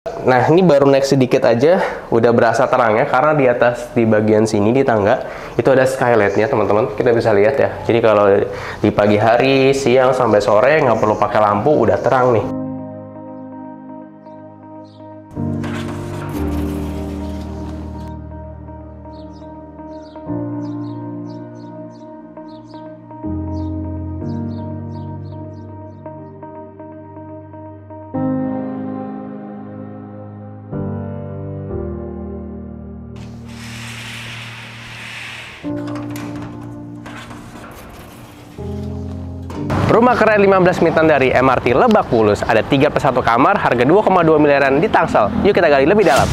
Nah, ini baru naik sedikit aja, udah berasa terangnya karena di atas di bagian sini di tangga itu ada skylightnya teman-teman. Kita bisa lihat ya. Jadi kalau di pagi hari, siang sampai sore nggak perlu pakai lampu, udah terang nih. Rumah keren 15 menitan dari MRT Lebak Bulus, ada 3+1 kamar, harga 2,2 miliaran di Tangsel. Yuk kita gali lebih dalam.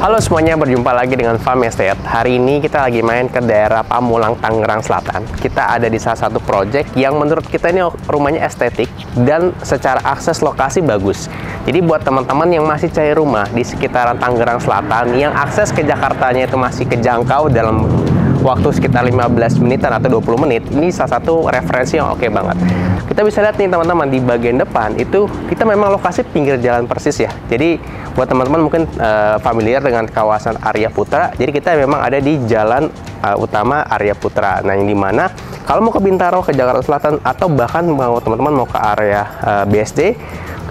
Halo semuanya, berjumpa lagi dengan Farm Estate. Hari ini kita lagi main ke daerah Pamulang, Tangerang Selatan. Kita ada di salah satu project yang menurut kita ini rumahnya estetik dan secara akses lokasi bagus. Jadi buat teman-teman yang masih cari rumah di sekitaran Tangerang Selatan, yang akses ke Jakartanya itu masih kejangkau dalam waktu sekitar 15 menitan atau 20 menit, ini salah satu referensi yang oke banget. Kita bisa lihat nih teman-teman, di bagian depan itu kita memang lokasi pinggir jalan persis ya. Jadi buat teman-teman mungkin familiar dengan kawasan Arya Putra, jadi kita memang ada di jalan utama Arya Putra. Nah, yang dimana kalau mau ke Bintaro, ke Jakarta Selatan, atau bahkan mau teman-teman mau ke area BSD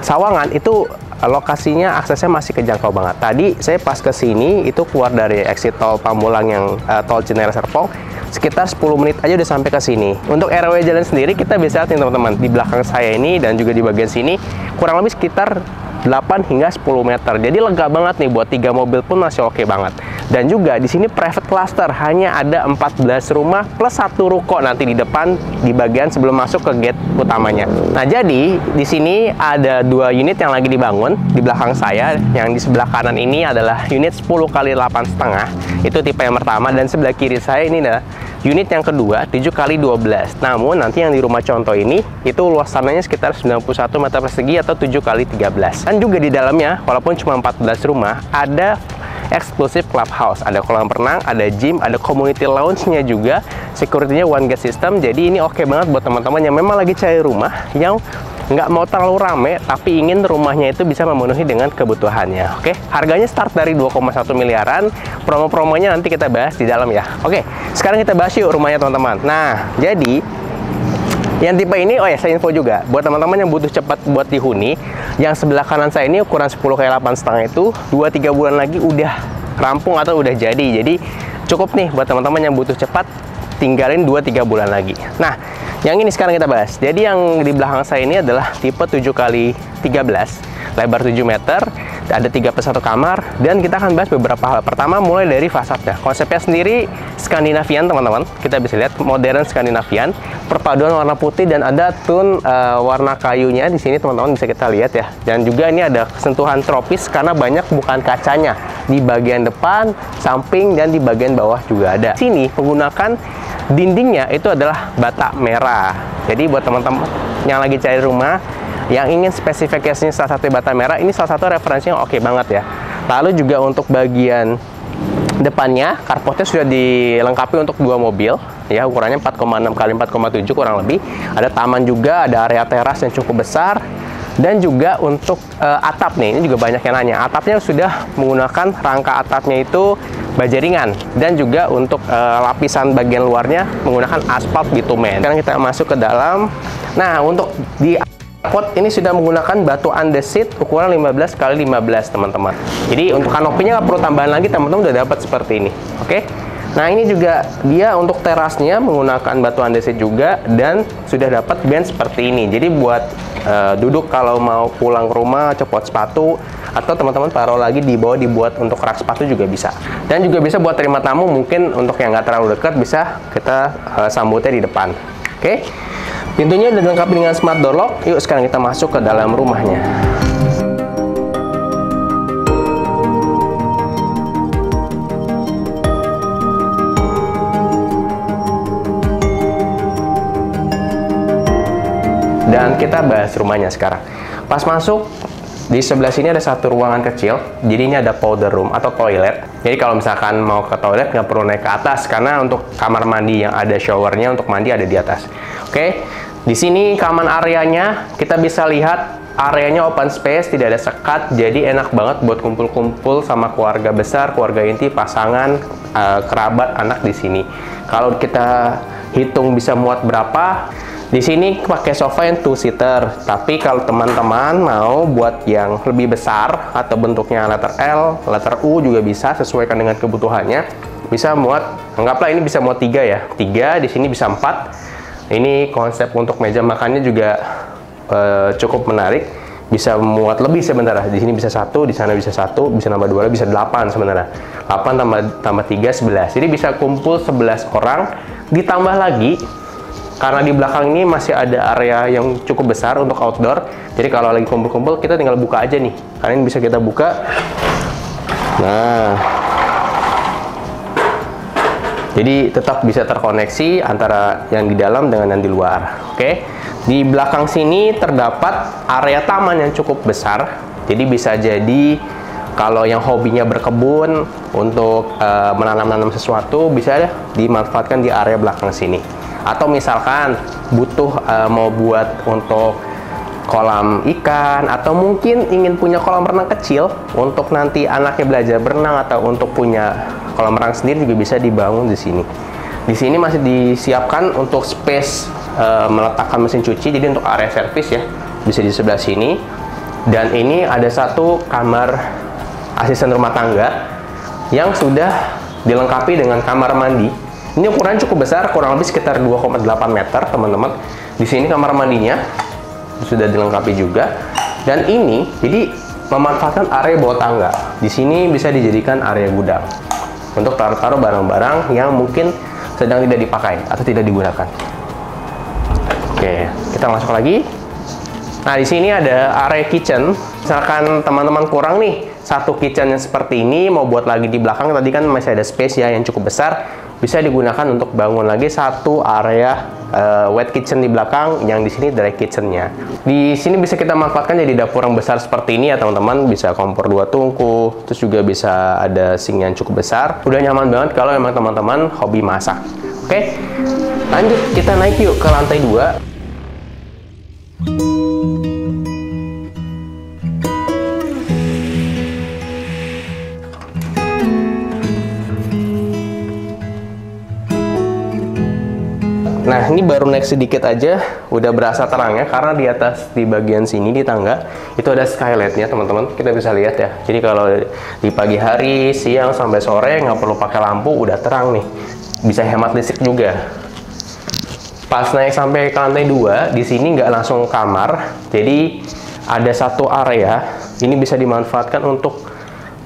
Sawangan, itu lokasinya aksesnya masih kejangkau banget. Tadi saya pas ke sini itu keluar dari exit tol Pamulang yang tol Cinere Serpong, sekitar 10 menit aja udah sampai ke sini. Untuk RW jalan sendiri kita bisa lihat nih teman-teman, di belakang saya ini dan juga di bagian sini kurang lebih sekitar 8 hingga 10 meter. Jadi lega banget nih, buat 3 mobil pun masih oke banget. Dan juga di sini private cluster, hanya ada 14 rumah plus 1 ruko nanti di depan di bagian sebelum masuk ke gate utamanya. Nah, jadi di sini ada 2 unit yang lagi dibangun di belakang saya. Yang di sebelah kanan ini adalah unit 10 kali 8,5. Itu tipe yang pertama, dan sebelah kiri saya ini adalah unit yang kedua 7 kali 12. Namun nanti yang di rumah contoh ini itu luas tanahnya sekitar 91 meter persegi atau 7 kali 13. Dan juga di dalamnya walaupun cuma 14 rumah, ada eksklusif clubhouse, ada kolam renang, ada gym, ada community lounge-nya juga, security-nya one gate system. Jadi ini oke banget buat teman-teman yang memang lagi cari rumah yang nggak mau terlalu rame tapi ingin rumahnya itu bisa memenuhi dengan kebutuhannya. Oke, harganya start dari 2,1 miliaran. Promo-promonya nanti kita bahas di dalam ya. Oke, sekarang kita bahas yuk rumahnya teman-teman. Nah, jadi yang tipe ini, oh ya, saya info juga buat teman-teman yang butuh cepat buat dihuni, yang sebelah kanan saya ini ukuran 10 kali 8,5 itu 2-3 bulan lagi udah rampung atau udah jadi. Jadi cukup nih buat teman-teman yang butuh cepat, tinggalin 2-3 bulan lagi. Nah, yang ini sekarang kita bahas. Jadi yang di belakang saya ini adalah tipe 7 kali 13, lebar 7 meter, ada 3+1 kamar, dan kita akan bahas beberapa hal. Pertama, mulai dari fasadnya. Konsepnya sendiri Skandinavian teman-teman, kita bisa lihat modern Skandinavian, perpaduan warna putih dan ada tone warna kayunya di sini teman-teman bisa kita lihat ya. Dan juga ini ada sentuhan tropis karena banyak bukan kacanya di bagian depan, samping, dan di bagian bawah juga ada. Sini menggunakan dindingnya itu adalah bata merah. Jadi buat teman-teman yang lagi cari rumah yang ingin spesifikasinya salah satu bata merah, ini salah satu referensi yang oke banget ya. Lalu juga untuk bagian depannya, carportnya sudah dilengkapi untuk 2 mobil ya, ukurannya 4,6 kali 4,7 kurang lebih. Ada taman juga, ada area teras yang cukup besar. Dan juga untuk atap nih, ini juga banyak yang nanya. Atapnya sudah menggunakan rangka atapnya itu baja ringan, dan juga untuk lapisan bagian luarnya menggunakan aspal bitumen. Sekarang kita masuk ke dalam. Nah, untuk di pot ini sudah menggunakan batu andesit ukuran 15 kali 15 teman-teman. Jadi untuk kanopinya nggak perlu tambahan lagi, teman-teman udah dapat seperti ini. Oke. Nah, ini juga dia untuk terasnya menggunakan batu andesit juga, dan sudah dapat bench seperti ini. Jadi buat duduk kalau mau pulang ke rumah, copot sepatu, atau teman-teman taruh lagi di bawah dibuat untuk rak sepatu juga bisa. Dan juga bisa buat terima tamu, mungkin untuk yang nggak terlalu dekat bisa kita sambutnya di depan. Oke. Pintunya sudah dilengkapi dengan smart door lock. Yuk sekarang kita masuk ke dalam rumahnya. Dan kita bahas rumahnya sekarang. Pas masuk, di sebelah sini ada satu ruangan kecil. Jadi ini ada powder room atau toilet. Jadi kalau misalkan mau ke toilet nggak perlu naik ke atas, karena untuk kamar mandi yang ada showernya untuk mandi ada di atas. Oke, di sini common areanya kita bisa lihat areanya open space, tidak ada sekat, jadi enak banget buat kumpul-kumpul sama keluarga besar, keluarga inti, pasangan, kerabat, anak di sini. Kalau kita hitung bisa muat berapa, di sini pakai sofa yang 2-seater, tapi kalau teman-teman mau buat yang lebih besar atau bentuknya letter L, letter U juga bisa, sesuaikan dengan kebutuhannya. Bisa muat, anggaplah ini bisa muat 3 ya. 3, di sini bisa 4. Ini konsep untuk meja makannya juga cukup menarik. Bisa muat lebih sebenarnya. Di sini bisa 1, di sana bisa 1, bisa nambah 2, bisa 8 sebenarnya. 8 tambah 3, 11. Jadi bisa kumpul 11 orang, ditambah lagi karena di belakang ini masih ada area yang cukup besar untuk outdoor. Jadi kalau lagi kumpul-kumpul, kita tinggal buka aja nih. Karena ini bisa kita buka. Nah, jadi tetap bisa terkoneksi antara yang di dalam dengan yang di luar. Oke, di belakang sini terdapat area taman yang cukup besar. Jadi bisa jadi kalau yang hobinya berkebun untuk menanam-nanam sesuatu, bisa dimanfaatkan di area belakang sini. Atau misalkan butuh mau buat untuk kolam ikan, atau mungkin ingin punya kolam renang kecil untuk nanti anaknya belajar berenang, atau untuk punya kolam renang sendiri juga bisa dibangun di sini. Di sini masih disiapkan untuk space meletakkan mesin cuci, jadi untuk area servis ya, bisa di sebelah sini. Dan ini ada satu kamar asisten rumah tangga yang sudah dilengkapi dengan kamar mandi. Ini ukuran cukup besar, kurang lebih sekitar 2,8 meter, teman-teman. Di sini kamar mandinya sudah dilengkapi juga. Dan ini jadi memanfaatkan area bawah tangga. Di sini bisa dijadikan area gudang untuk taruh-taruh barang-barang yang mungkin sedang tidak dipakai atau tidak digunakan. Oke, kita masuk lagi. Nah, di sini ada area kitchen. Misalkan teman-teman kurang nih satu kitchen yang seperti ini, mau buat lagi di belakang, tadi kan masih ada space ya yang cukup besar, bisa digunakan untuk bangun lagi satu area wet kitchen di belakang, yang di sini dry kitchennya. Di sini bisa kita manfaatkan jadi dapur yang besar seperti ini ya teman-teman, bisa kompor 2 tungku, terus juga bisa ada sink yang cukup besar. Udah nyaman banget kalau emang teman-teman hobi masak. Oke, lanjut kita naik yuk ke lantai 2. Nah, ini baru naik sedikit aja, udah berasa terangnya, karena di atas, di bagian sini, di tangga, itu ada skylightnya, teman-teman. Kita bisa lihat ya. Jadi kalau di pagi hari, siang, sampai sore, nggak perlu pakai lampu, udah terang nih. Bisa hemat listrik juga. Pas naik sampai ke lantai 2, di sini nggak langsung kamar, jadi ada satu area, ini bisa dimanfaatkan untuk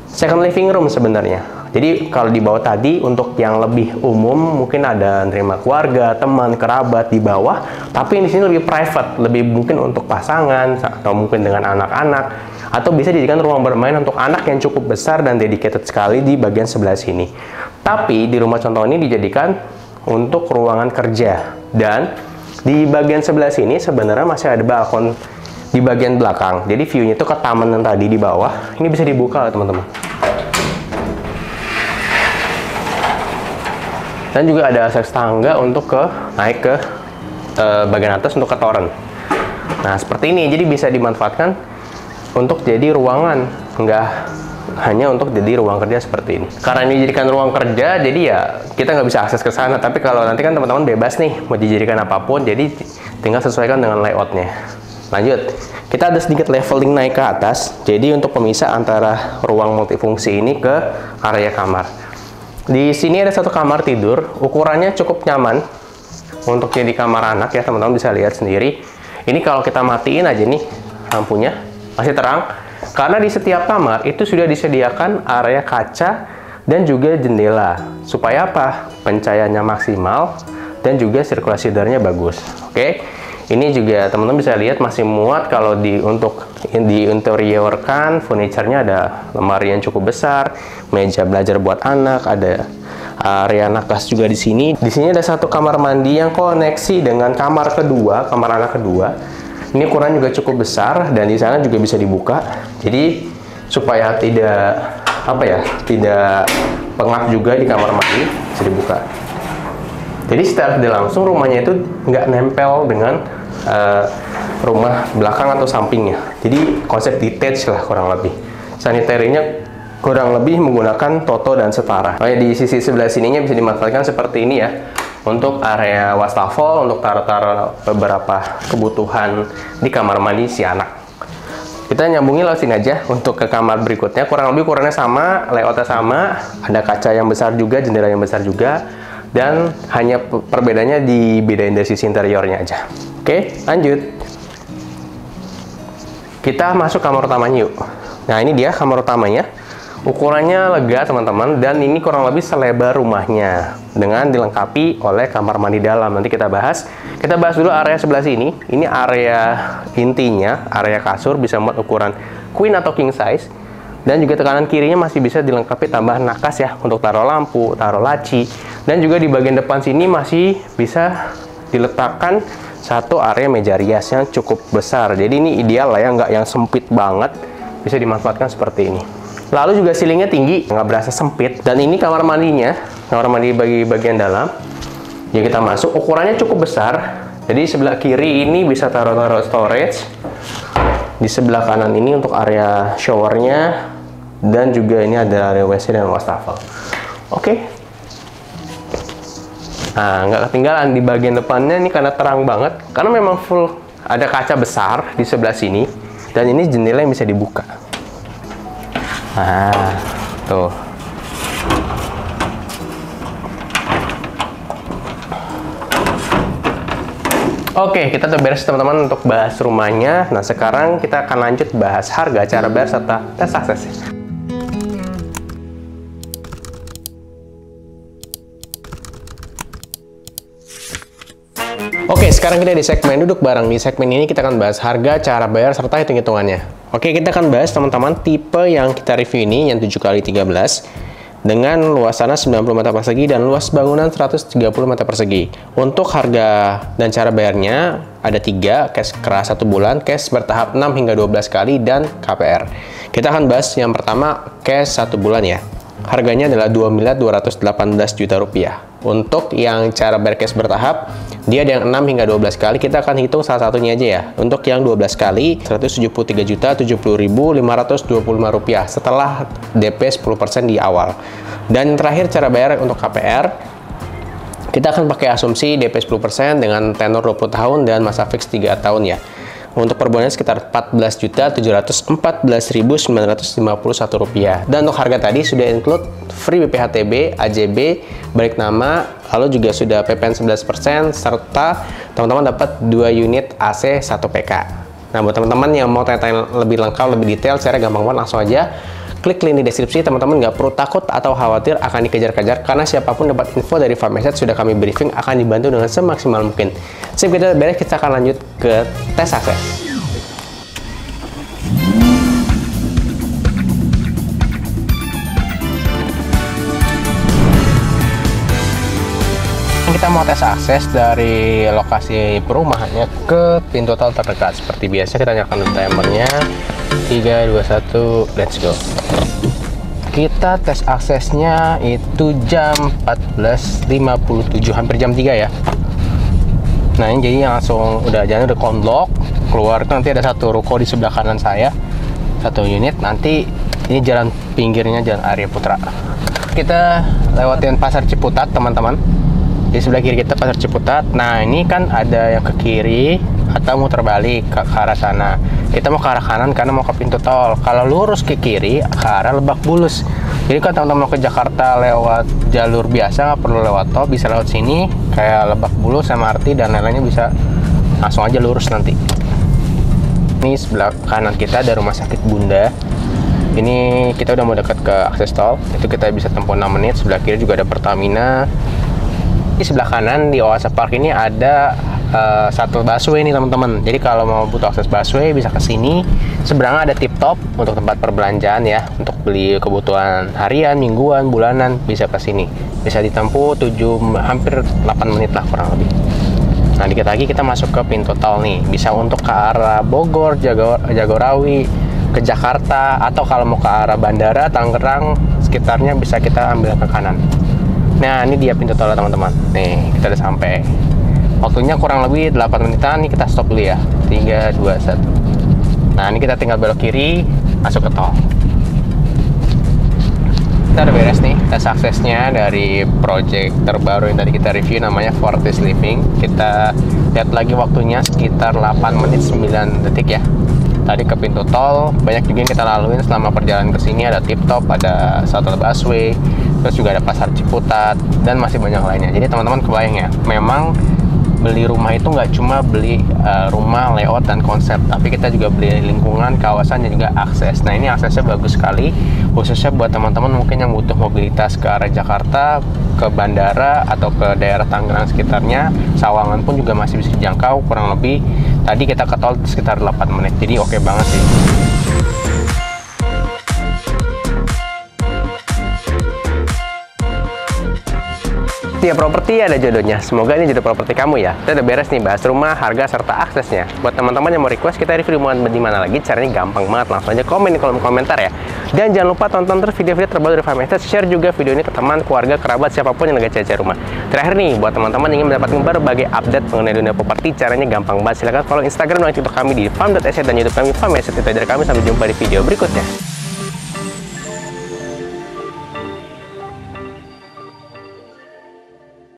second living room sebenarnya. Jadi kalau di bawah tadi untuk yang lebih umum mungkin ada nerima keluarga, teman, kerabat di bawah, tapi di sini lebih private, lebih mungkin untuk pasangan atau mungkin dengan anak-anak, atau bisa dijadikan ruang bermain untuk anak yang cukup besar dan dedicated sekali di bagian sebelah sini. Tapi di rumah contoh ini dijadikan untuk ruangan kerja, dan di bagian sebelah sini sebenarnya masih ada balkon di bagian belakang. Jadi view-nya itu ke taman yang tadi di bawah. Ini bisa dibuka teman-teman. Dan juga ada akses tangga untuk naik ke bagian atas untuk ke toren. Nah, seperti ini. Jadi bisa dimanfaatkan untuk jadi ruangan, nggak hanya untuk jadi ruang kerja seperti ini. Karena ini dijadikan ruang kerja, jadi ya kita nggak bisa akses ke sana. Tapi kalau nanti kan teman-teman bebas nih, mau dijadikan apapun, jadi tinggal sesuaikan dengan layoutnya. Lanjut, kita ada sedikit leveling naik ke atas. Jadi untuk pemisah antara ruang multifungsi ini ke area kamar. Di sini ada satu kamar tidur, ukurannya cukup nyaman untuk jadi kamar anak ya, teman-teman bisa lihat sendiri. Ini kalau kita matiin aja nih lampunya, masih terang. Karena di setiap kamar itu sudah disediakan area kaca dan juga jendela. Supaya apa? Pencahayaannya maksimal dan juga sirkulasi udaranya bagus. Oke. Ini juga teman-teman bisa lihat masih muat kalau untuk di interiorkan, furniturnya ada lemari yang cukup besar, meja belajar buat anak, ada area nakas juga di sini. Di sini ada satu kamar mandi yang koneksi dengan kamar kedua, kamar anak kedua. Ini ukuran juga cukup besar dan di sana juga bisa dibuka. Jadi supaya tidak apa ya, tidak pengap juga di kamar mandi, bisa dibuka. Jadi secara tidak langsung rumahnya itu nggak nempel dengan rumah belakang atau sampingnya. Jadi konsep detached lah kurang lebih. Sanitarinya kurang lebih menggunakan toto dan setara. Oh ya, di sisi sebelah sininya bisa dimanfaatkan seperti ini ya, untuk area wastafel, untuk taruh-taruh beberapa kebutuhan di kamar mandi si anak. Kita nyambungin lewat sini aja untuk ke kamar berikutnya. Kurang lebih ukurannya sama, layoutnya sama, ada kaca yang besar juga, jendela yang besar juga, dan hanya perbedaannya dibedain dari sisi interiornya aja. Oke, lanjut. Kita masuk kamar utamanya yuk. Nah, ini dia kamar utamanya. Ukurannya lega teman-teman, dan ini kurang lebih selebar rumahnya dengan dilengkapi oleh kamar mandi dalam. Nanti kita bahas. Kita bahas dulu area sebelah sini. Ini area intinya, area kasur bisa muat ukuran queen atau king size, dan juga tekanan kirinya masih bisa dilengkapi tambahan nakas ya, untuk taruh lampu, taruh laci, dan juga di bagian depan sini masih bisa diletakkan satu area meja rias yang cukup besar. Jadi ini ideal lah ya, nggak yang sempit banget, bisa dimanfaatkan seperti ini. Lalu juga ceilingnya tinggi, nggak berasa sempit. Dan ini kamar mandinya, kamar mandi bagi bagian dalam. Ya, kita masuk, ukurannya cukup besar. Jadi sebelah kiri ini bisa taruh-taruh storage. Di sebelah kanan ini untuk area showernya. Dan juga ini ada area WC dan wastafel. Oke. Nah, nggak ketinggalan di bagian depannya ini karena terang banget. Karena memang full ada kaca besar di sebelah sini. Dan ini jendela yang bisa dibuka. Nah, tuh. Oke, kita udah beres teman-teman untuk bahas rumahnya. Nah, sekarang kita akan lanjut bahas harga, cara bayar, serta tes akses. Oke, sekarang kita di segmen duduk bareng. Di segmen ini kita akan bahas harga, cara bayar, serta hitung-hitungannya. Oke, kita akan bahas teman-teman tipe yang kita review ini, yang 7x13 dengan luas tanah 90 meter persegi dan luas bangunan 130 meter persegi. Untuk harga dan cara bayarnya ada 3, cash keras 1 bulan, cash bertahap 6 hingga 12 kali, dan KPR. Kita akan bahas yang pertama, cash 1 bulan ya. Harganya adalah Rp2.218.000.000. Untuk yang cara bayar cash bertahap, dia ada yang 6 hingga 12 kali. Kita akan hitung salah satunya aja ya. Untuk yang 12 kali, Rp173.070.525 setelah DP 10% di awal. Dan yang terakhir cara bayar untuk KPR, kita akan pakai asumsi DP 10% dengan tenor 20 tahun dan masa fix 3 tahun ya. Untuk per bulannya sekitar Rp14.714.951. Dan untuk harga tadi sudah include free BPHTB, AJB, balik nama, lalu juga sudah PPN 11%, serta teman-teman dapat 2 unit AC 1 PK. Nah, buat teman-teman yang mau tanya-tanya lebih lengkap, lebih detail, secara gampang banget, langsung aja klik link di deskripsi. Teman-teman nggak perlu takut atau khawatir akan dikejar-kejar, karena siapapun dapat info dari Farm Asset sudah kami briefing, akan dibantu dengan semaksimal mungkin. Sip, kita beres, kita akan lanjut ke tes akses. Kita mau tes akses dari lokasi perumahannya ke pintu tol terdekat. Seperti biasa kita nyalakan timernya. 3, 2, 1, let's go. Kita tes aksesnya itu jam 14.57, hampir jam 3 ya. Nah, ini jadi langsung udah jalan, udah konblok. Keluar itu nanti ada satu ruko di sebelah kanan saya, 1 unit. Nanti ini jalan pinggirnya, Jalan Arya Putra. Kita lewatin Pasar Ciputat teman-teman. Di sebelah kiri kita Pasar Ciputat. Nah, ini kan ada yang ke kiri atau muter balik ke arah sana. Kita mau ke arah kanan karena mau ke pintu tol. Kalau lurus ke kiri ke arah Lebak Bulus. Jadi kalau teman-teman mau ke Jakarta lewat jalur biasa, nggak perlu lewat tol, bisa lewat sini kayak Lebak Bulus, MRT dan lain-lainnya, bisa langsung aja lurus nanti. Ini sebelah kanan kita ada Rumah Sakit Bunda. Ini kita udah mau dekat ke akses tol. Itu kita bisa tempuh 6 menit. Sebelah kiri juga ada Pertamina. Di sebelah kanan di Oasa Park ini ada shuttle busway nih teman-teman. Jadi kalau mau butuh akses busway bisa ke sini. Seberangnya ada Tip Top untuk tempat perbelanjaan ya, untuk beli kebutuhan harian, mingguan, bulanan, bisa ke sini. Bisa ditempuh hampir 8 menit lah kurang lebih. Nah, dikit lagi kita masuk ke pintu tol nih. Bisa untuk ke arah Bogor, Jagorawi, ke Jakarta, atau kalau mau ke arah bandara Tangerang sekitarnya bisa kita ambil ke kanan. Nah, ini dia pintu tol teman-teman. Nih, kita udah sampai. Waktunya kurang lebih 8 menitan. Nih kita stop dulu ya. 3, 2, 1. Nah, ini kita tinggal belok kiri, masuk ke tol. Kita udah beres nih tes aksesnya dari project terbaru yang tadi kita review, namanya Fortis Living. Kita lihat lagi waktunya sekitar 8 menit 9 detik ya. Tadi ke pintu tol, banyak juga yang kita laluin selama perjalanan ke sini. Ada Tip Top, ada Shuttle Busway, terus juga ada Pasar Ciputat, dan masih banyak lainnya. Jadi teman-teman kebayang ya, memang beli rumah itu nggak cuma beli rumah, layout, dan konsep, tapi kita juga beli lingkungan, kawasan, dan juga akses. Nah, ini aksesnya bagus sekali, khususnya buat teman-teman mungkin yang butuh mobilitas ke arah Jakarta, ke bandara, atau ke daerah Tangerang sekitarnya. Sawangan pun juga masih bisa dijangkau, kurang lebih tadi kita ke tol sekitar 8 menit, jadi oke banget sih. Tiap properti ada jodohnya. Semoga ini jodoh properti kamu ya. Kita udah beres nih bahas rumah, harga, serta aksesnya. Buat teman-teman yang mau request kita review rumah di mana lagi, caranya gampang banget. Langsung aja komen di kolom komentar ya. Dan jangan lupa tonton terus video-video terbaru dari Fahmi Estate. Share juga video ini ke teman, keluarga, kerabat, siapapun yang lagi cari rumah. Terakhir nih, buat teman-teman yang ingin mendapatkan berbagai update mengenai dunia properti, caranya gampang banget. Silahkan follow Instagram dan TikTok kami di farm.estate dan YouTube kami Fahmi Estate. Itu dari kami, sampai jumpa di video berikutnya.